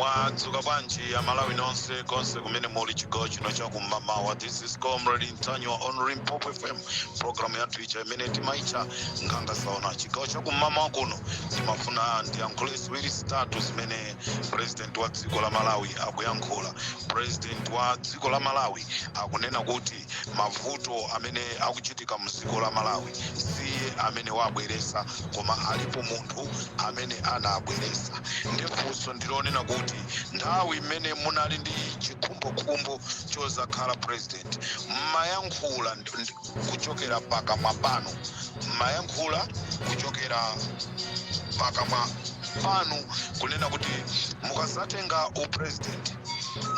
Mwadzuka bwanji ya Malawi nonse konse kumene muli chigawo chino cha kumamawa. This is Comrade Ntanywa on Limpopo FM, program ya Twitter imene timaicha nganga saona chigawo cha kumamawa kuno. Timafuna ndiyankhule ziwiri zitatu zimene president wa dziko la Malawi akuyankhula. President wa dziko la Malawi akunena kuti mavuto amene akuchitika mu dziko la Malawi siye amene wabweresa, koma alipo munthu amene anabweresa. Ndifunso ndilonena kuti nthawi imene munali ndi chikhumbokhumbo chozakhala president, mayankhula kuchokera pakamwa panu, mayankhula kuchokera pakamwa panu kunena kuti mukazatenga upresident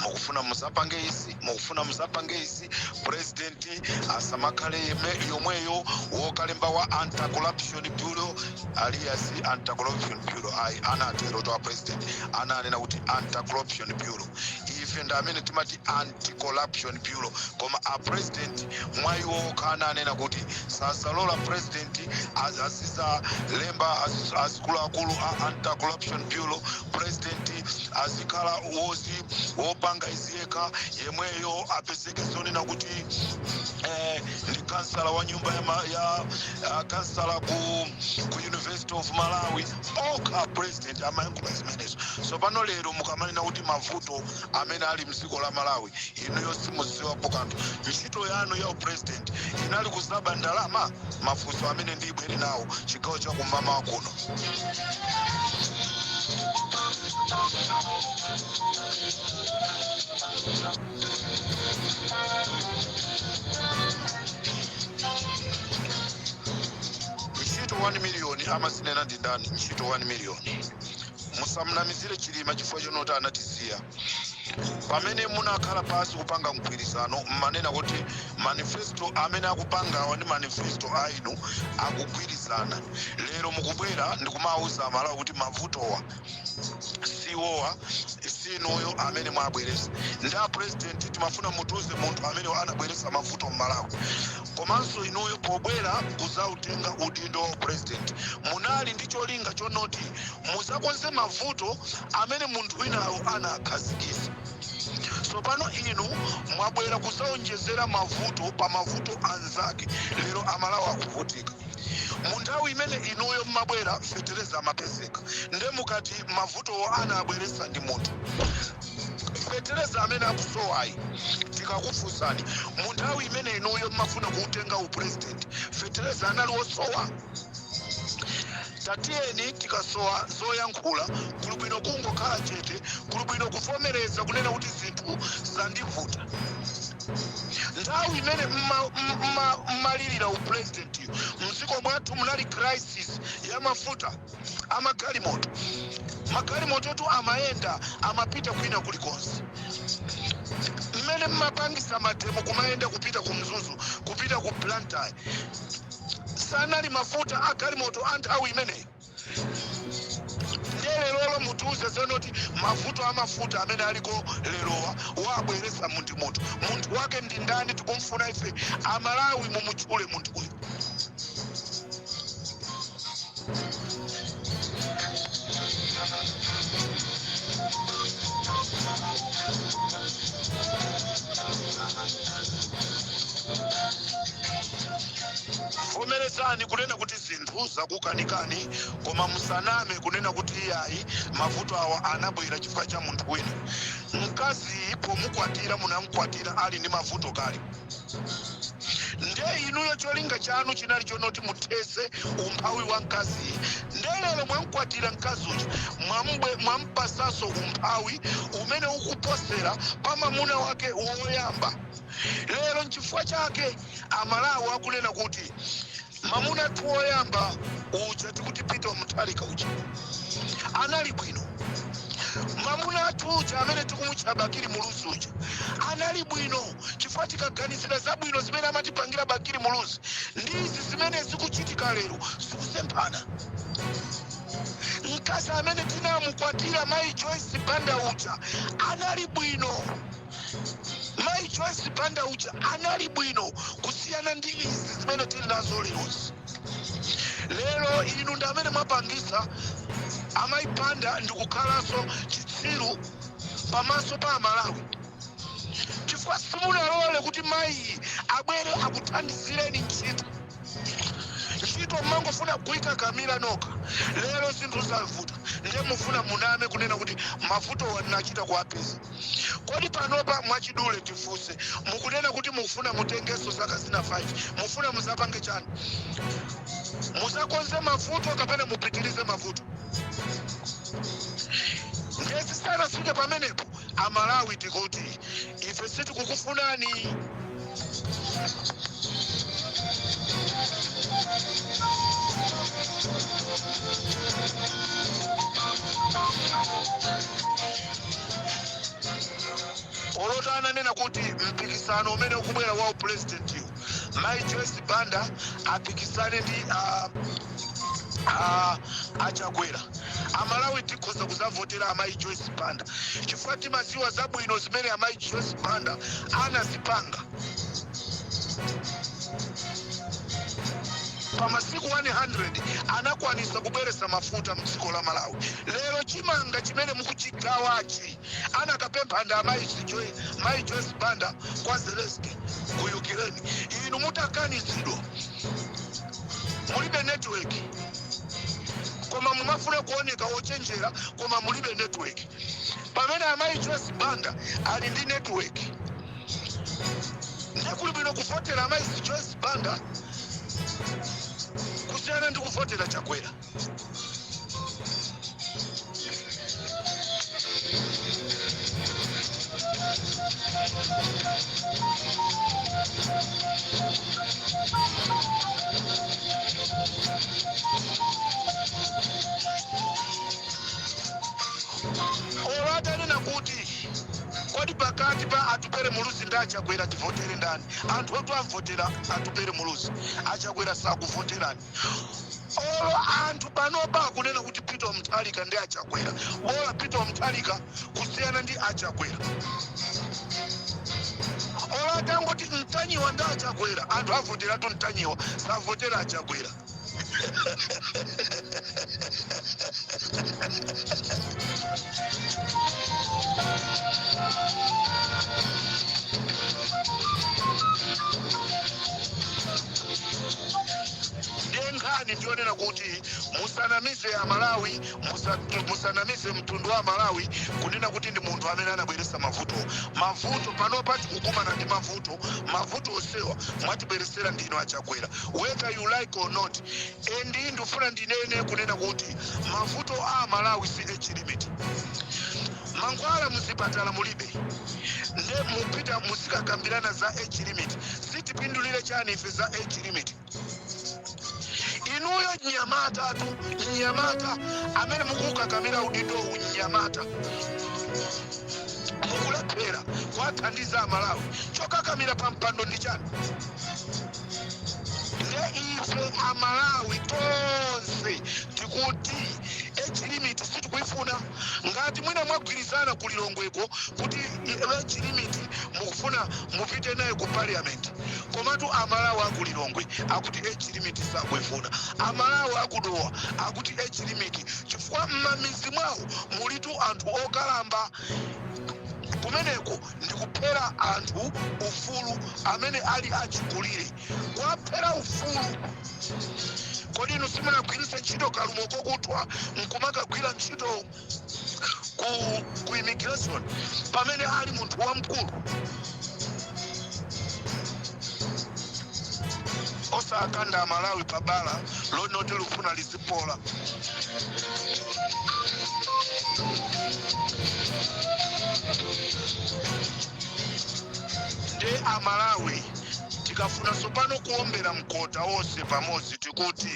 mukufuna muzapange isi president asamakhale yomweyo wokalemba wa anti-corruption bureau alias anti-corruption bureau anatero to president ananena kuti anti-corruption bureau ife ndamene timati anti-corruption bureau, koma a president mwayiwo kana anena kuti sazalola president azisa lemba azikuluakulu a anti-corruption bureau, president azikhala wopanga iziyeka yemweyo apezeke zonena kuti ndi kansala wa nyumba ya kansala ku University of Malawi. Oka president amayankhula zimenezo. So pano lero mukamanena kuti mavuto amene ali mdziko la Malawi inuyo simuziwapo kanthu. Ntchito yanu ya president inali kuzaba ndalama, mafunso amene ndibwere nawo chigawo cha kumamawa kuno. Ntchito 1 million amazinena ndi ndani? Ntchito 1 million. Musamnamizire chilima chifukwa chonoti anatisiya. Pamene munakhala pasi kupanga mgwirizano mmanena kuti manifesto amene akupangawa ndi manifesto ainu akugwirizana. Lero mukubwera ndikumauza Malawi kuti mavutowa siwowa sinuyo amene mwabweresa. Nda president timafuna mutuze munthu amene anabweresa mavuto m'Malawi. Komanso inuyo pobwera kuzautenga udindo wa president munali ndi cholinga chonoti muzakonze mavuto amene munthu winawo anakhazikisa. So pano inu mwabwera kuzaonjezera mavuto pa mavuto anzake. Lero Amalawi akuvutika. Munthawi imene inuyo mmabwera fetereza amapezeka. Nde mukati mavuto anabweresa ndi munthu. Fetereza amene akusowayi tikakufunsani munthawi imene inuyo mmafuna kuutenga upresident fetereza anali wosowa. Tatiyeni tikasowa zoyankhula kuli bwino kungokhala chete, kuli bwino kuvomereza kunena kuti zinthu zandivuta. Nthawi imene mmalirira upresident mdziko mwathu munali crisis ya mafuta amagalimoto. Magalimoto tu amayenda amapita kwina kulikonse. Mmene mmapangisa matemo kumayenda kupita ku Mzuzu, kupita ku Blantyre, sanali mafuta agalimoto anthawi imeneyi. Lero mutuze zonoti mafuta amene aliko lerowa wabweresa munthu wake ndi ndani? Tikumfuna ife Amalawi mumuchule munthu uyu. Vomerezani kunena kuti zinthu zakukanikani, koma musaname kunena kuti iyayi mavuto awa anabwera chifukwa cha munthu wina. Mkazi pomukwatira munamkwatira ali ndi mavuto kali. Nde inuyo cholinga chanu chinali chonoti muthese umphawi wa mkazi. Nde lero mwamkwatira mkazi uja mwampasaso umphawi umene ukuposera pa mwamuna wake woyamba. Lero nchifukwa chake Amalawi akunena kuti mwamuna tu woyamba uja tikuti Peter Mutharika uja anali bwino. Mwamuna atu uja amene tikumutcha Bakiri Muluzi uja anali bwino chifukwa tikaganizira zabwino zimene amatipangira Bakiri Muluzi ndizi zimene zikuchitika lero zikusemphana. Mkazi amene tinamukwatira Mai Joyce Banda uja anali bwino. Mai Joyce Banda uja anali bwino kusiyana ndi izi zimene tili nazo lero. Lero inu ndi amene mwapangisa amaipanda ndikukhalaso nsiru pamaso pa Malawi chifukwa simunalole kuti mayi abwere akuthandizireni ntchito mmangofuna kuyika kamira noka lero zinthu zavuta ndiye mufuna muname kunena kuti mavuto wanachita kuapeza. Kodi panopa mwachidule tifunse mukunena kuti mufuna mutengeso zaka zina 5 mufuna muzapange chani? Muzakonze mavuto kapena mupitirize mavuto? Ngezi sana sike pamenepo Amalawi tikuti ife sitikukufunani. Olotana nena kuti mpikisano umene ukubwera wa president yu Mayi Joyce Banda apikisane ndi Achakwera. Amalawi tikhoza kuzavotera Amayi Joyce Banda chifukwa timaziwa zabwino zimene Amayi Joyce Banda anazipanga pamasiku 100 anakwanisa kubweresa mafuta mdziko la Malawi. Lero chimanga chimene mukuchigawachi anakapempha nda Mayi Joyce Banda kwa Zelensky ku Ukraine. Inu mutakanizidwa mulibe network koma mumafuna kuoneka ochenjera koma mulibe network. Pamene Amayi Joyce Banda ali ndi network ndekuli bwino kuvotera Amayi Joyce Banda kusiyana ndi kuvotera Chakwera. Olatanena kuti kodi pakati pa Atupere Muluzi ndi Achakwera tivotere ndani? Anthu otu amvotera Atupere Muluzi, Achakwera sakuvoterani. Olo anthu panopa kunena kuti Peter Mutharika ndi Achakwera, bola Peter Mutharika kusiyana ndi Achakwera. Ola tangoti Mtanyiwa ndi Achakwera, anthu avotera tu Mtanyiwa, savotera Achakwera. Nkhani ndionena kuti musanamize Amalawi, musanamize mtundu wa Malawi kunena kuti ndi munthu amene anabweresa mavuto panopa tikukumana ndi mavuto osewa mwatibweresera ndino Achakwera, whether you like or not. Endi ndifuna ndinene kunena kuti mavuto a Malawi si age limit. Mankhwala muzipatala mulibe nde mupita muzikakambirana za age limit. Sitipindulire chani ife za age limit. Inuyo Nyamata amene mukukakamira udindo unyamata mukulephera kwathandiza Amalawi chokakamira pampando ndi chani? Nde ife Amalawi tonse tikuti age limit sitikuifuna. Ngati mwina mwagwirizana kulilongweko kuti age limit mukufuna mupite naye ku parliament, komatu Amalawi akulilongwe akuti age limit sakuifuna. Amalawi akudowa akuti age limit chifukwa m'mamizi mwawo mulitu anthu okalamba. Kumeneko ndikuphera anthu ufulu amene ali achikulire kwaphera ufulu. Kodi inu simunagwiritse ntchito kalumo kokutwa nkumakagwira ntchito ku immigration pamene ali munthu wamkulu? Osakanda Amalawi pabala lonoti lufuna lizipola. Nde Amalawi tikafuna sopano kuombera mkota wose pamodzi tikuti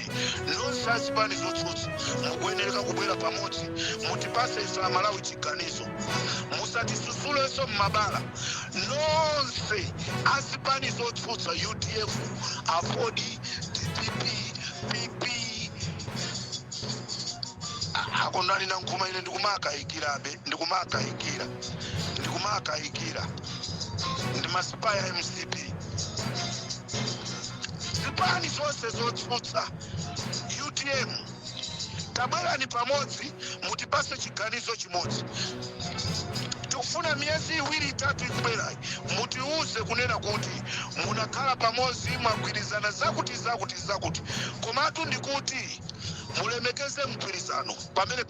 nonse azipani zotsutsa mukuyenereka kubwera pamodzi mutipase ife Amalawi chiganizo. Musatisusulenso mmabala nonse azipani zotsutsa UDF, Afodi, DPP, PP. Akondali na nkuma ine ndikumakayikira ndi masipaya MCP. Zipani zonse zotsutsa UTM tabwerani pamodzi mutipase chiganizo chimodzi. tikufuna miyezi iwiri itatu ikubwerayi mutiuze kunena kuti munakhala pamodzi mwagwirizana zakuti komatu ndikuti mulemekeze mgwirizano pamene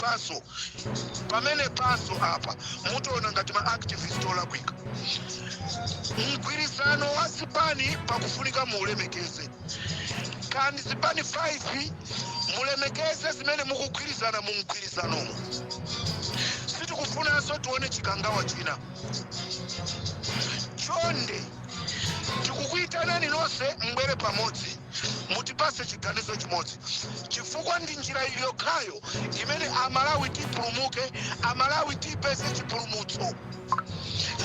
paso apa mutiona ngati ma activist olakwika. Mgwirizano wa zipani pakufunika muulemekeze, kandi zipani 5 mulemekeze zimene mukugwirizana mu mgwirizanomo. Sitikufunanso tione chikangawa china. Chonde tikukuyitanani nonse mbwere pamodzi mutipase chiganizo chimodzi, chifukwa ndi njira yokhayo imene amalawi tipulumuke, amalawi tipeze chipulumutso.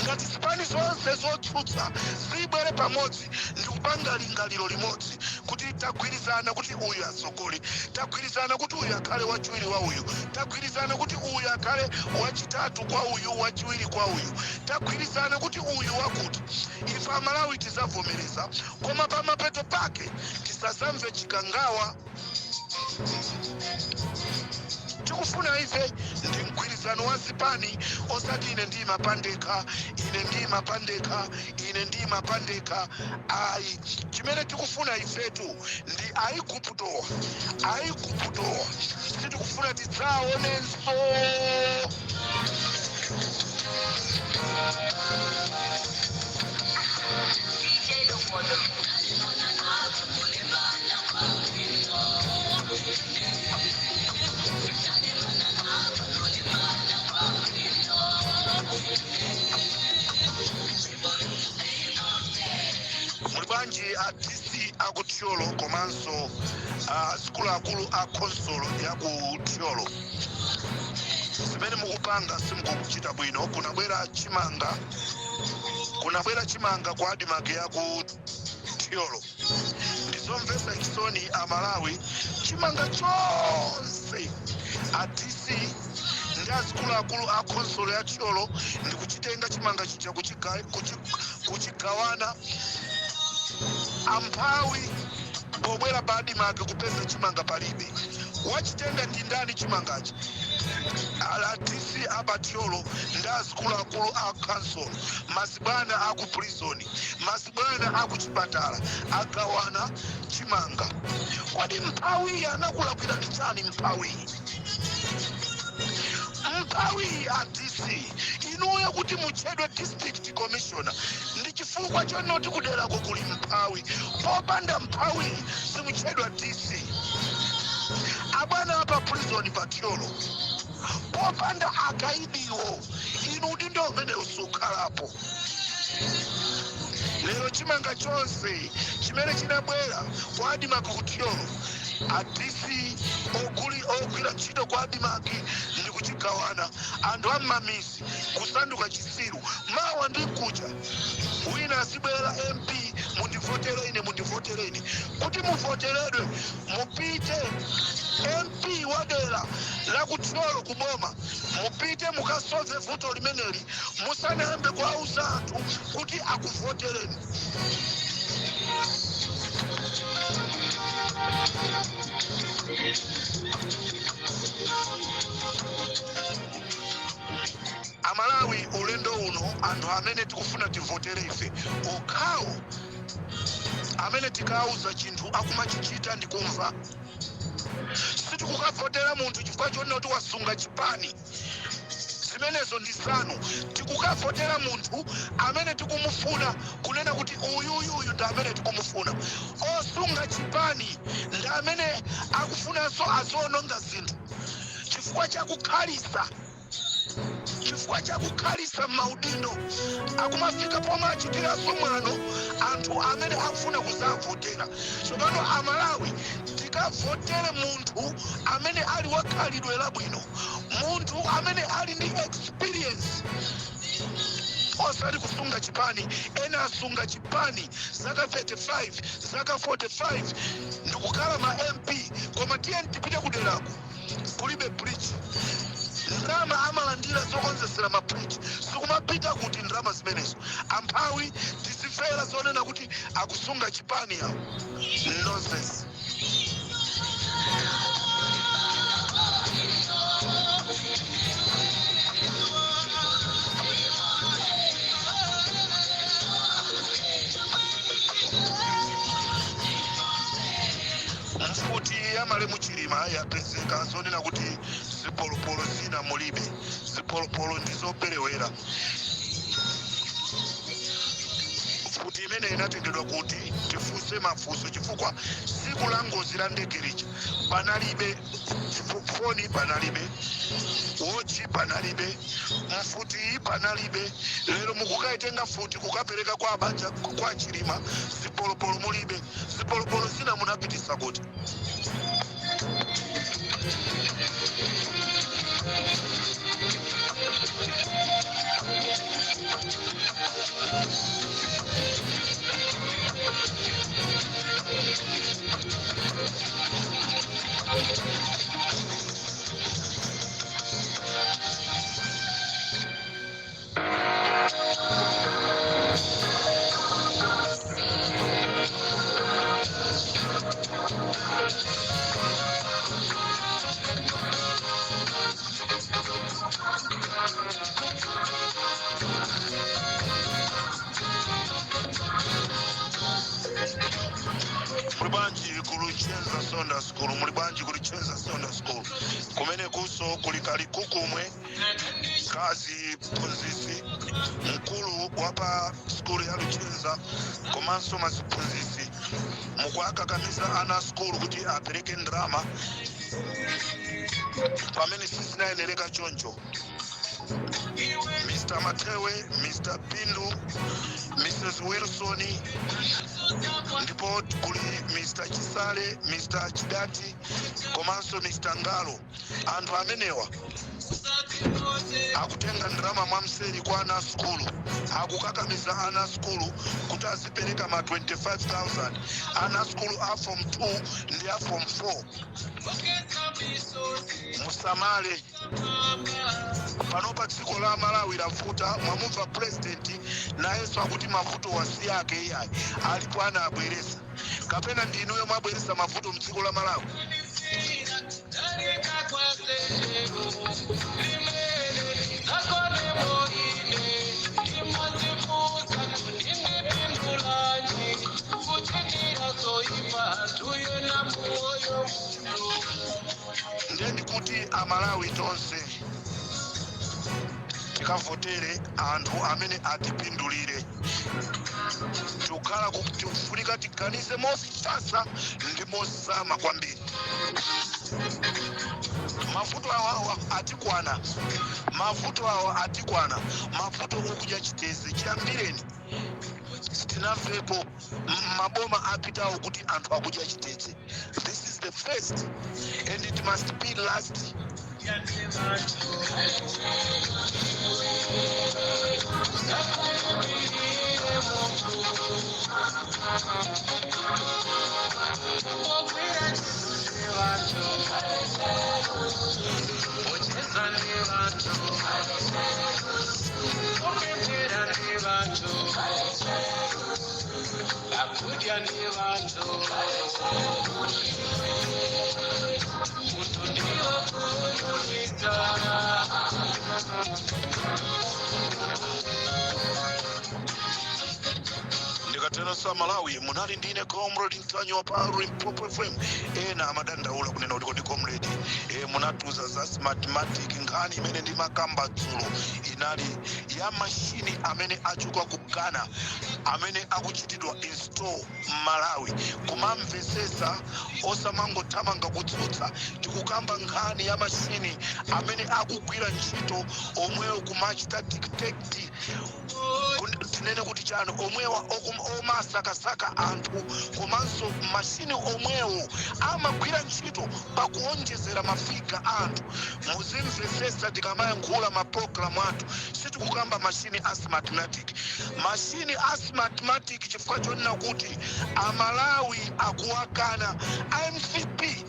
Ngati zipani zonse zotsutsa zibwere pamodzi ndikupanga lingaliro limodzi kuti tagwirizana kuti uyu atsogole, tagwirizana kuti uyu akhale wachiwiri wa uyu, tagwirizana kuti uyu akhale wachitatu kwa uyu, wachiwiri kwa uyu, tagwirizana kuti uyu wakuti, ife amalawi tizavomereza, koma pamapeto pake tisazamve chikangawa. Tikufuna ife ndi mgwirizano wa zipani, osati ine ndima pandeka, ine ndima pandeka. Ayi, chimene tikufuna ifetu ndi ayikuputowa. Sitikufuna tidzaonenso. Mulibwanji DC akuthyolo komanso sikulu akulu a konsolo yakuthyolo. Zimene mukupanga simukuchita bwino. Kunabwera chimanga kwa adimake yakuthyolo. Ndizomvetsa chisoni amalawi, chimanga chonse a DC ndi azikulu akulu a konsolo ya Thyolo ndikuchitenga chimanga chicha kuchigawana. Amphawi pobwera badi make kupeza chimanga palibe. Wachitenga ndi ndani chimangachi? Ala DC aba Thyolo ndi azikulu akulu a council, masibwana aku prison, masibwana aku chipatala agawana chimanga. Kwadi mphawi anakulakwira nditani mphawi? Mphawi a DC inuyo kuti muchedwe district commissioner ndi chifukwa chonoti kuderako kuli mphawi. Popanda mphawi simuchedwa DC. Abwana apa prison pa Thyolo popanda akaidiwo inu ndindo umene usukhalapo. Lero chimanga chonse chimene chinabwera kwa adimake ku Thyolo, a DC ogwira ntchito kwa adimake ndi kuchigawana. Anthu am'mamisi kusanduka chisiru mawa ndi kucha. Wina asibwera MP mundivotere ine mundivotereni. Kuti muvoteredwe mupite MP wadera la ku Thyolo kuboma, mupite mukasolve vuto limeneli, musanayambe kuwauza anthu kuti akuvotereni. Amalawi ulendo uno anthu amene tikufuna tivotere ife okhawo amene tikauza chinthu akumachichita ndi kumva. Sitikukavotera munthu chifukwa chonena kuti wasunga chipani, zimenezo ndi zanu. Tikukavotera munthu amene tikumufuna kunena kuti uyuyuyu ndi amene tikumufuna. Osunga chipani ndi amene akufunanso aziononga zinthu chifukwa chakukhalisa maudindo akumafika pomwe achitiranso mwano anthu amene akufuna kuzavotera. Tsopano amalawi tikavotere munthu amene ali wakhalidwe labwino, munthu amene ali ndi experience, osati kusunga chipani. Ena asunga chipani zaka 35 zaka 45 ndikukhala ma MP, koma tiyeni tipite kuderako kulibe bridge. Ndrama amalandira zokonzesera ma bridge sikumapita kuti ndrama zimenezo. Amphawi tizifera zonena kuti akusunga chipani yawo. Nonsense. kuti amale muchilima yapezeka zonena kuti zipolopolo zina mulibe, zipolopolo ndizoperewera. Futi imene inatengedwa kuti tifunse mafunso chifukwa siku la ngozi la ndege lija panalibe foni, panalibe wochi, panalibe mfuti, panalibe. Lero mukukaitenga futi kukapereka kwa abanja kwa chilima, zipolopolo mulibe, zipolopolo zina munapitisa kuti. Mulibanji kulichenza Sonda School, mulibanji kulichenza Sonda School. Kumene kuso kulikali kukumwe kazi ponzisi mkulu wapa skulu ya Luchenza komanso maziponzisi mukwaka kamisa ana skulu kuti apereke ndrama pamene sisi nayeneleka choncho. Mr. Matewe, Mr. Pindu, Mrs. Wilson, ndipo kuli Mr. Chisale, Mr. Chidati, komanso Mr. Ngalo. Anthu amenewa akutenga ndrama mwamseri kwa ana skulu, akukakamiza ana skulu kuti azipereka ma 25,000. Ana skulu a form 2 ndi a form 4. Musamale panopa dziko la Malawi lavuta, mwamumva president nayenso akuti mavuto wasi yake iyayi alipo ana abweresa. Kapena ndinuyo mwabweresa mavuto mdziko la Malawi? Ndeni kuti Amalawi tonse tikavotere anthu amene atipindulire. Tukhala kufunika tiganize mosasa ndi mosama kwambiri. Mavuto awa atikwana, mavuto awa atikwana, mavuto okudya chitezi chiyambireni. Sitinamvepo maboma apitawo kuti anthu akudya chitezi. This is the first and it must be last. Ndikatero sa Malawi munali ndine comrade Ntanyo pa Limpopo FM. Ena amadandaula kunena kuti comrade munatuza za mathematics ngani imene ndi makamba dzulo inali ya machine amene achuka ku Ghana amene akuchitidwa install Malawi kumamvesesa osamangothamanga kutsutsa. Tikukamba nkhani ya machine amene akugwira ntchito omwewo kumachita dictate tinene kuti chano omwewa omasakasaka anthu komanso machine omwewo amagwira ntchito pakuonjezera mafiga anthu. Muzimvesesa tikamayankhula maprogramu athu sitikukamba machine as mathematic. Machine as mathematic chifukwa chonena kuti Amalawi akuwakana. MCP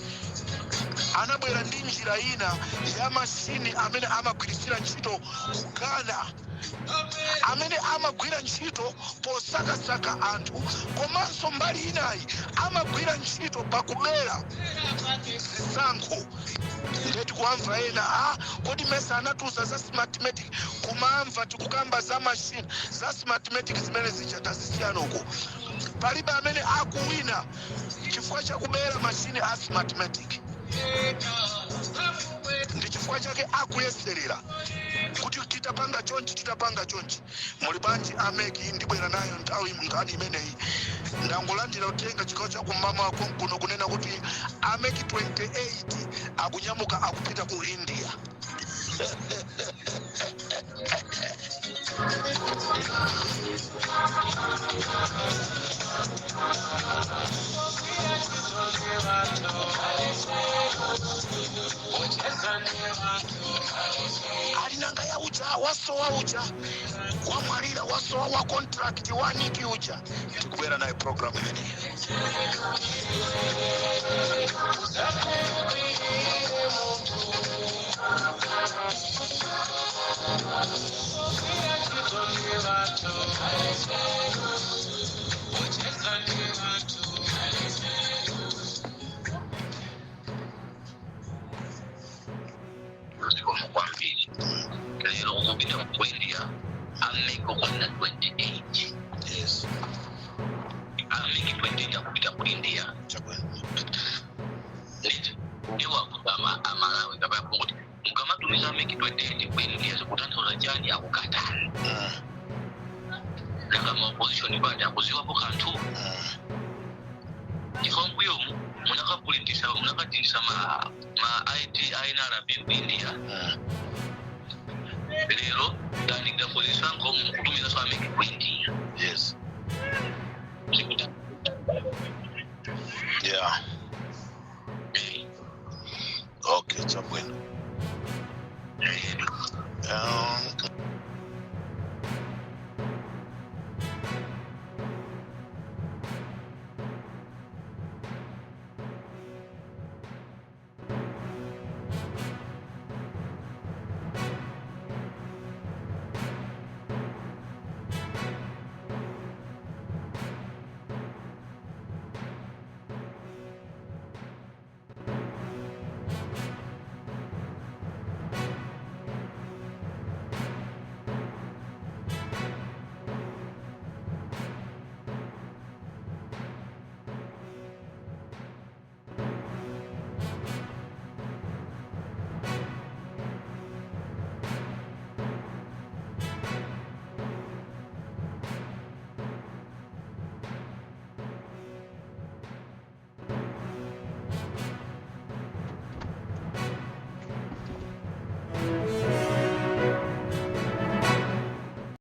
anabwera ndi njira ina ya machine amene amagwirisira ntchito ku Ghana amene amagwira ntchito posakasaka anthu komanso mbali inayi amagwira ntchito pakubera zisankho. Ndeti kuamva ena kodi Mesa anatuza za smartmatic kumamva tikukamba za machine za smartmatic zimene zichitazisiyana uko palibe amene akuwina chifukwa chakubera machine a smartmatic. Ndi chifukwa chake akuyeserera kuti titapanga chonchi muli banji ameki ndibwera nayo nthawi ngani imeneyi ndangolandira utenga chikao cha kumama wako kuno kunena kuti ameki 28 akunyamuka akupita ku India. Alinanga ya uja wasowa uja wamwalira wasowa wa contract waniki uja tikubera naye program hii. Yes. Ameki 28 kupita ku India. Ndiwa kutama amalawi kaba kuti mukama tumiza ameki 28 ku India zikutanthauza chani akukatana. Nanga opposition banja kuziwapo kanthu. Ifombu yo munakapolitisa munakatisa ma IT ainara India. Lero ndaninga polisi ngo mukutumiza so ameki ku India. Yes. Yeah.